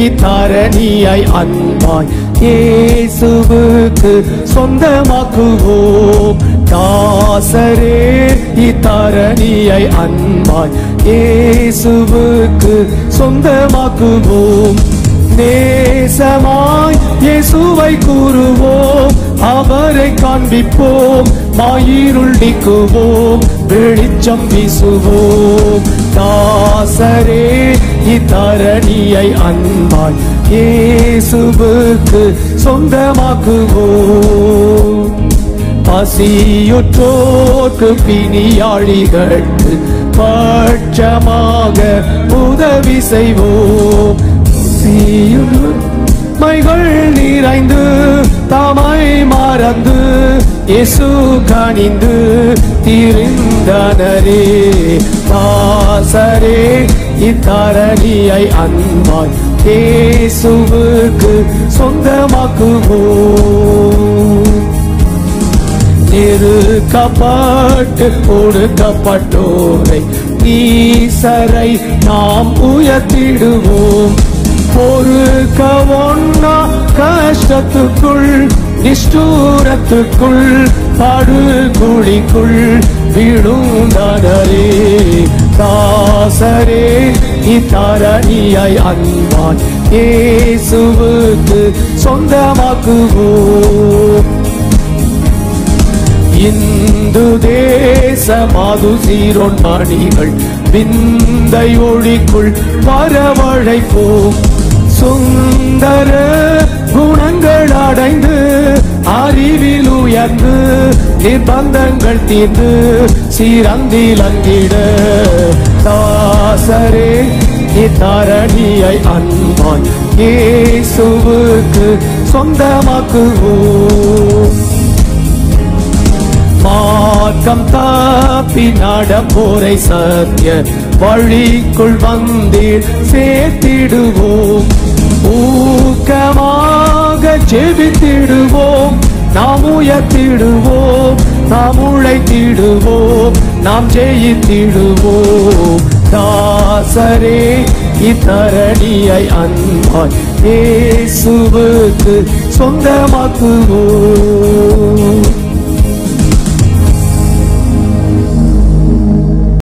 இத்தரணியை அன்பாய் இயேசுவுக்கு சொந்தமாக்குவோம். தாசரே இத்தரணியை அன்பாய் இயேசுவுக்கு சொந்தமாக்குவோம். நேசமாய் இயேசுவை கூறுவோம், அவரை காண்பிப்போம், மாயிருள் நீக்குவோம், வெளிச்சம் வீசுவோம். தாசரே இத்தரணியை அன்பாய் இயேசுவுக்கு சொந்தமாக்குவோம். பசியுற்றோர்க்கு பிணியாளிகளுக்கு பட்சமாக உதவி செய்வோம். மைகள் நிறைந்து தமை மறந்து இயேசு கனிந்து திரிந்தனரே. தாசரே இத்தரணியை அன்பாய் இயேசுவுக்கு சொந்தமாக்குவோம். நெருக்கப்பட்டு ஒடுக்கப்பட்டோரை நீசரை நாம் உயர்த்திடுவோம். பொறுக்க ஒன்னா கஷ்டத்துக்குள் நிஷ்டூரத்துக்குள் படுகுழிக்குள் விழுந்தனரே. தாசரே இத்தரணியை அன்பாய் இயேசுவுக்கு சொந்தமாக்குவோம். இந்து தேச மாது சீரோன் மணிகள் விந்தை ஒளிக்குள் வரவழைப்போம். சுந்தர குணங்கள் அடைந்து அறிவில் உயர்ந்து நிர்பந்தங்கள் தீர்ந்து சீரந்திலங்கிட. தாசரே இத்தரணியை அன்பாய் இயேசுவுக்கு சொந்தமாக்குவோம். மார்க்கம் தப்பி நடப்போரை சத்திய வழிக்குள் வந்தீர் சேர்த்திடுவோம். ஊக்கமாக ஜெபித்திடுவோம், நாம் உயர்த்திடுவோம், நாம் உழைத்திடுவோம், நாம் ஜெயித்திடுவோம். தாசரே இத்தரணியை அன்பாய் இயேசுவுக்கு சொந்தமாக்குவோம்.